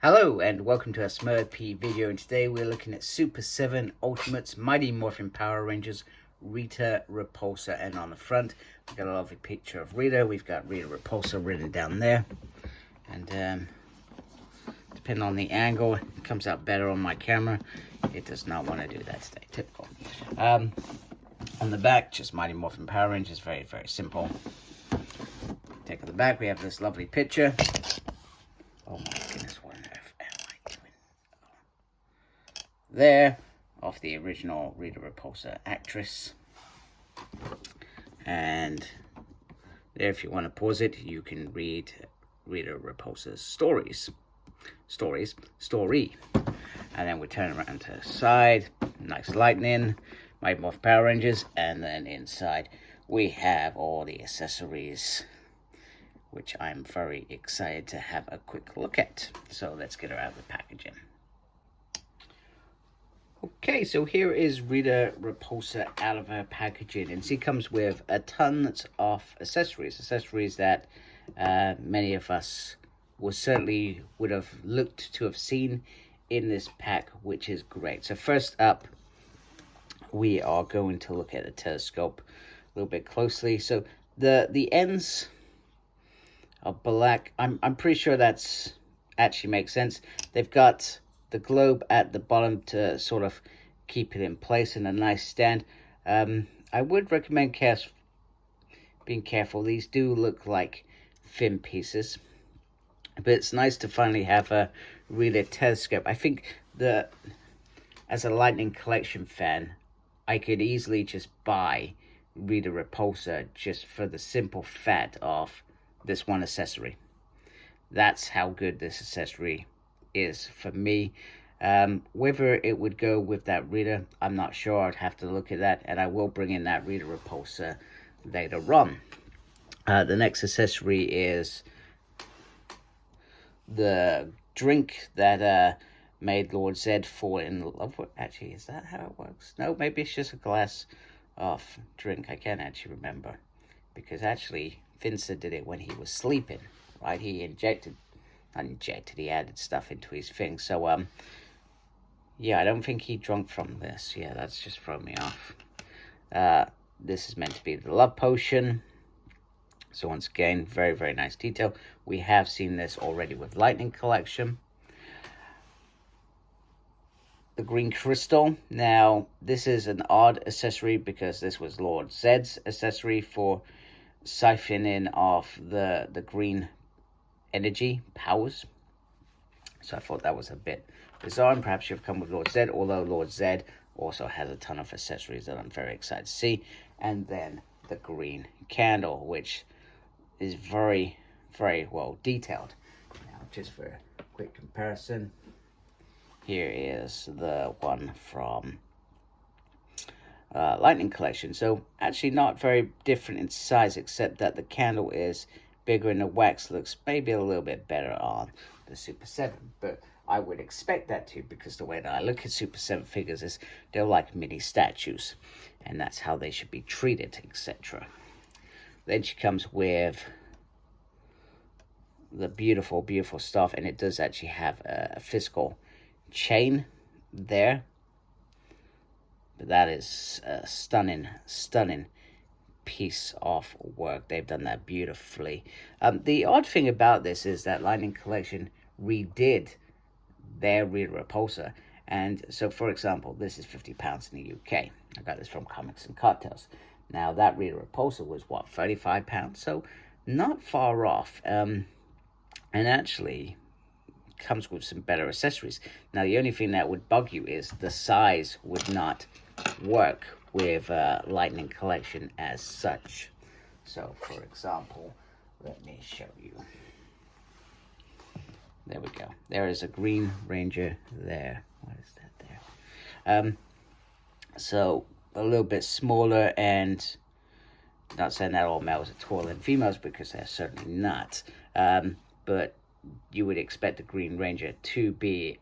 Hello and welcome to a MMPR video, and today we're looking at Super7 Ultimates Mighty Morphin Power Rangers Rita Repulsa. And on the front we've got a lovely picture of Rita. We've got Rita Repulsa written down there, and depending on the angle, it comes out better on my camera. It does not want to do that today, typical. On the back, just Mighty Morphin Power Rangers, very, very simple. Take on the back, we have this lovely picture. Oh my goodness, what on earth am I doing? There, of the original Rita Repulsa actress. And there, if you want to pause it, you can read Rita Repulsa's story. And then we turn around to the side, nice lightning, Mighty Morphin Power Rangers, and then inside we have all the accessories, which I'm very excited to have a quick look at. So let's get her out of the packaging. Okay, so here is Rita Repulsa out of her packaging, and she comes with a tons of accessories that many of us would have looked to have seen in this pack, which is great. So first up, we are going to look at the telescope a little bit closely. So the ends are black. I'm pretty sure that's actually makes sense. They've got the globe at the bottom to sort of keep it in place in a nice stand. I would recommend being careful. These do look like fin pieces, but it's nice to finally have a Rita telescope. I think as a Lightning Collection fan, I could easily just buy Rita Repulsa just for the simple fact of this one accessory. That's how good this accessory is for me. Whether it would go with that Rita, I'm not sure. I'd have to look at that, and I will bring in that Rita Repulsa later on. The next accessory is the drink that made Lord Zed fall in love with. Actually, is that how it works? No, maybe it's just a glass of drink. I can't actually remember, because actually Vincent did it when he was sleeping, right? He he added stuff into his thing. So yeah, I don't think he drunk from this. Yeah, that's just thrown me off. This is meant to be the love potion. So once again, very, very nice detail. We have seen this already with Lightning Collection. The green crystal. Now, this is an odd accessory because this was Lord Zed's accessory for siphoning off the green energy powers. So I thought that was a bit bizarre, and perhaps should have come with Lord Zed, although Lord Zed also has a ton of accessories that I'm very excited to see. And then the green candle, which is very, very well detailed. Now, just for a quick comparison, here is the one from Lightning Collection. So actually not very different in size, except that the candle is bigger and the wax looks maybe a little bit better on the Super7. But I would expect that too, because the way that I look at Super7 figures is they're like mini statues, and that's how they should be treated, etc. Then she comes with the beautiful, beautiful stuff, and it does actually have a physical chain there. But that is a stunning piece of work. They've done that beautifully. The odd thing about this is that Lightning Collection redid their Rita Repulsa, and so for example, this is £50 in the UK. I got this from Comics and Cocktails. Now that Rita Repulsa was what, £35, so not far off. And actually comes with some better accessories. Now the only thing that would bug you is the size would not work with Lightning Collection as such. So for example, let me show you. There we go. There is a Green Ranger there. What is that there? So a little bit smaller, and not saying that all males are taller than females, because they're certainly not. But you would expect the Green Ranger to be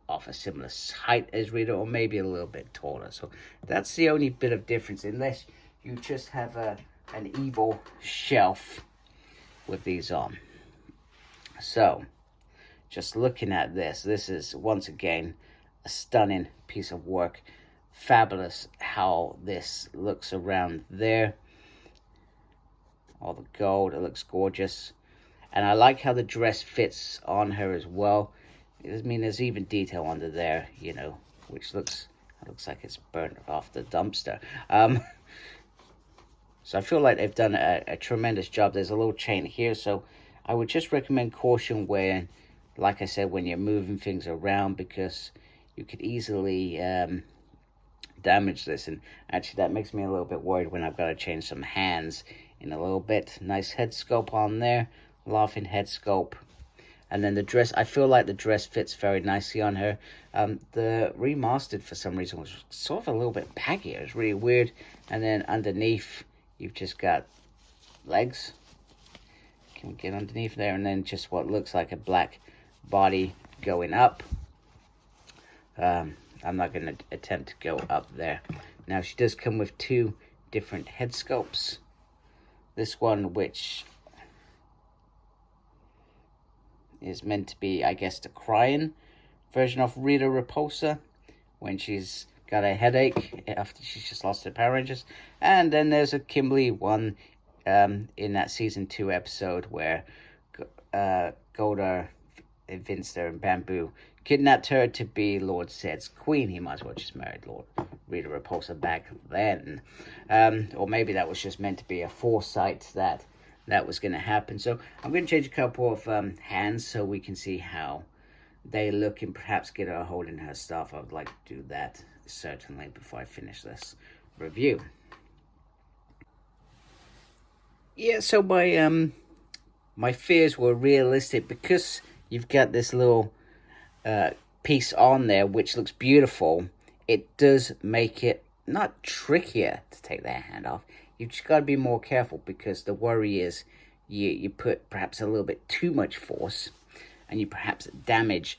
of a similar height as Rita, or maybe a little bit taller. So that's the only bit of difference, unless you just have an evil shelf with these on. So just looking at this is once again a stunning piece of work. Fabulous how this looks around there. All the gold, it looks gorgeous. And I like how the dress fits on her as well. I mean, there's even detail under there, you know, which looks like it's burnt off the dumpster. So I feel like they've done a tremendous job. There's a little chain here, so I would just recommend caution when, like I said, when you're moving things around, because you could easily damage this. And actually that makes me a little bit worried when I've got to change some hands in a little bit. Nice head sculpt on there, laughing head sculpt. And then the dress, I feel like the dress fits very nicely on her. The remastered, for some reason, was sort of a little bit baggy. It was really weird. And then underneath, you've just got legs. Can we get underneath there? And then just what looks like a black body going up. I'm not going to attempt to go up there. Now, she does come with two different head sculpts. This one, which is meant to be, I guess, the crying version of Rita Repulsa when she's got a headache after she's just lost her Power Rangers. And then there's a Kimberly one in that season 2 episode where Golda, Vinster, and Bamboo kidnapped her to be Lord Zed's queen. He might as well just married Lord Rita Repulsa back then. Or maybe that was just meant to be a foresight that was going to happen. So I'm going to change a couple of hands so we can see how they look and perhaps get her holding her stuff. I would like to do that certainly before I finish this review. Yeah, so my fears were realistic because you've got this little piece on there which looks beautiful. It does make it not trickier to take that hand off. You've just got to be more careful, because the worry is you put perhaps a little bit too much force and you perhaps damage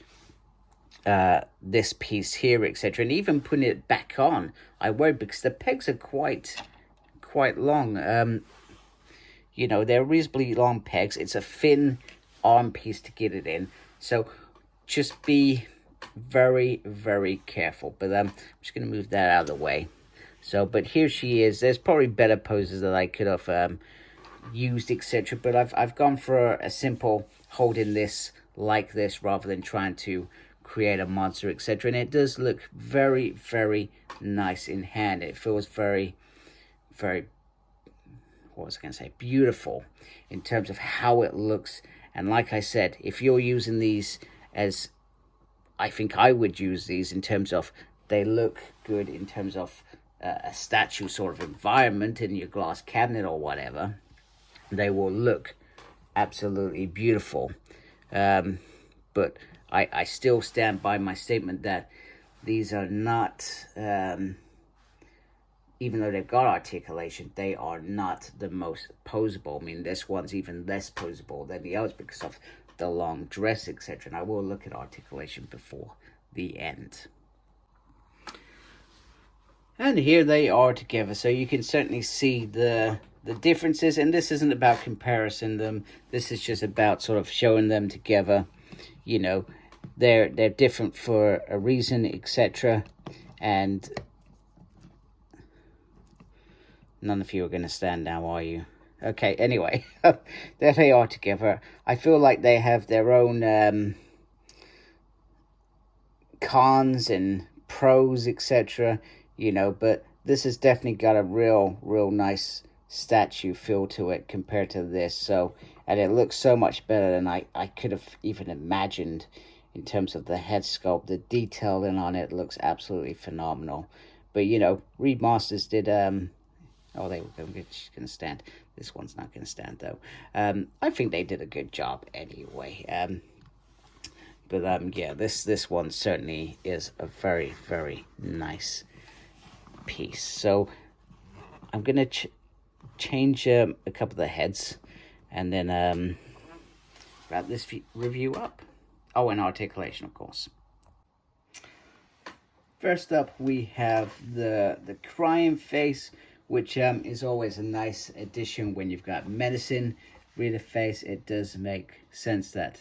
this piece here, etc. And even putting it back on, I worry, because the pegs are quite long. You know, they're reasonably long pegs. It's a thin arm piece to get it in. So just be very, very careful. But I'm just going to move that out of the way. So, but here she is. There's probably better poses that I could have used, etc. But I've gone for a simple holding this like this rather than trying to create a monster, etc. And it does look very, very nice in hand. It feels very, very, what was I going to say, beautiful in terms of how it looks. And like I said, if you're using these as I think I would use these, in terms of they look good in terms of a statue sort of environment in your glass cabinet or whatever, they will look absolutely beautiful. But I still stand by my statement that these are not, even though they've got articulation, they are not the most posable. I mean, this one's even less posable than the others because of the long dress, etc. And I will look at articulation before the end. And here they are together, so you can certainly see the differences. And this isn't about comparison them. This is just about sort of showing them together. You know, they're different for a reason, etc. And none of you are going to stand now, are you? Okay, anyway, there they are together. I feel like they have their own cons and pros, etc. You know, but this has definitely got a real nice statue feel to it compared to this. So, and it looks so much better than I could have even imagined in terms of the head sculpt. The detailing on it looks absolutely phenomenal. But, you know, Reed Masters did, oh, they were going to stand. This one's not going to stand, though. I think they did a good job anyway. But, yeah, this one certainly is a very, very nice piece. So I'm going to change a couple of the heads and then wrap this review up. Oh, and articulation, of course. First up, we have the crying face, which is always a nice addition when you've got medicine. Rita face, it does make sense that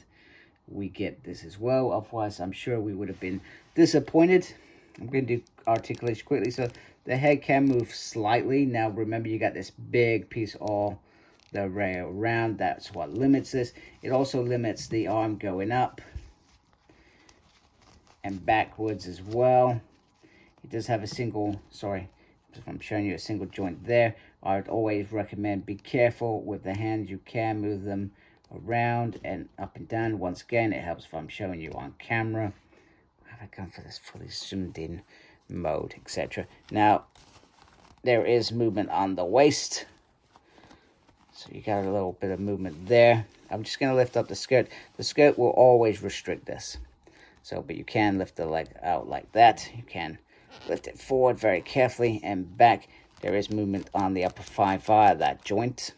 we get this as well. Otherwise, I'm sure we would have been disappointed. I'm going to do articulation quickly. So the head can move slightly. Now, remember, you got this big piece all the way around. That's what limits this. It also limits the arm going up and backwards as well. It does have a single, sorry, if I'm showing you a single joint there. I would always recommend be careful with the hands. You can move them around and up and down. Once again, it helps if I'm showing you on camera. Have I gone for this fully zoomed in mode, etc. Now, there is movement on the waist. So you got a little bit of movement there. I'm just going to lift up the skirt. The skirt will always restrict this. So, but you can lift the leg out like that. You can lift it forward very carefully and back. There is movement on the upper thigh via that joint.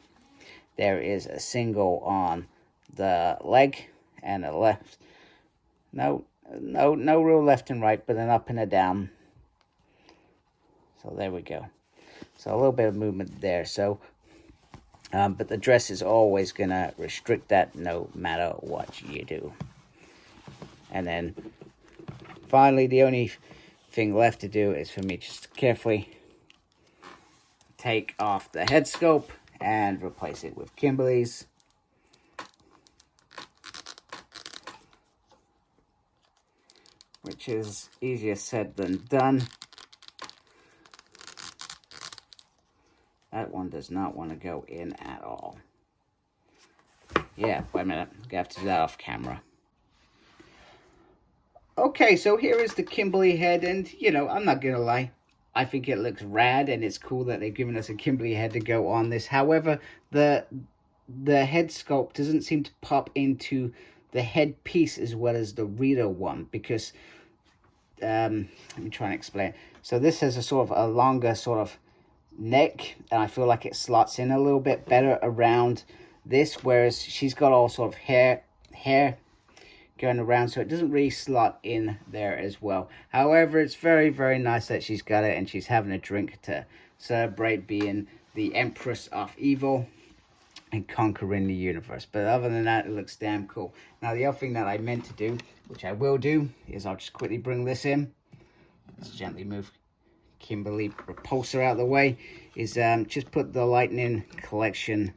There is a single on the leg and a left. No real left and right, but an up and a down. So there we go. So a little bit of movement there. So, but the dress is always going to restrict that no matter what you do. And then finally, the only thing left to do is for me just to carefully take off the head sculpt and replace it with Kimberly's. Which is easier said than done. That one does not want to go in at all. Yeah, wait a minute. I'm going to have to do that off camera. Okay, so here is the Kimberly head, and, you know, I'm not going to lie. I think it looks rad, and it's cool that they've given us a Kimberly head to go on this. However, the head sculpt doesn't seem to pop into the head piece as well as the Rita one, because, let me try and explain. So this has a sort of a longer sort of neck, and I feel like it slots in a little bit better around this, whereas she's got all sort of hair going around, so it doesn't really slot in there as well. However, it's very, very nice that she's got it and she's having a drink to celebrate being the Empress of Evil and conquering the universe. But other than that, it looks damn cool. Now, the other thing that I meant to do, which I will do, is I'll just quickly bring this in. Let's gently move Kimberly Repulsa out of the way, is just put the Lightning Collection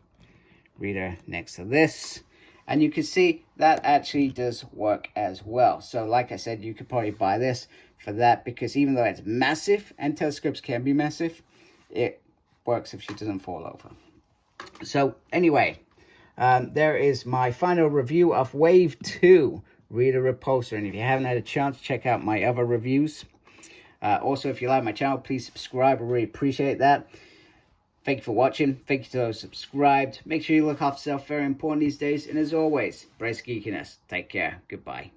reader next to this. And you can see that actually does work as well. So like I said, you could probably buy this for that, because even though it's massive, and telescopes can be massive, it works if she doesn't fall over. So anyway, there is my final review of Wave 2, Rita Repulsa. And if you haven't had a chance, check out my other reviews. Also, if you like my channel, please subscribe. I really appreciate that. Thank you for watching. Thank you to those subscribed. Make sure you look after yourself. Very important these days. And as always, embrace geekiness. Take care. Goodbye.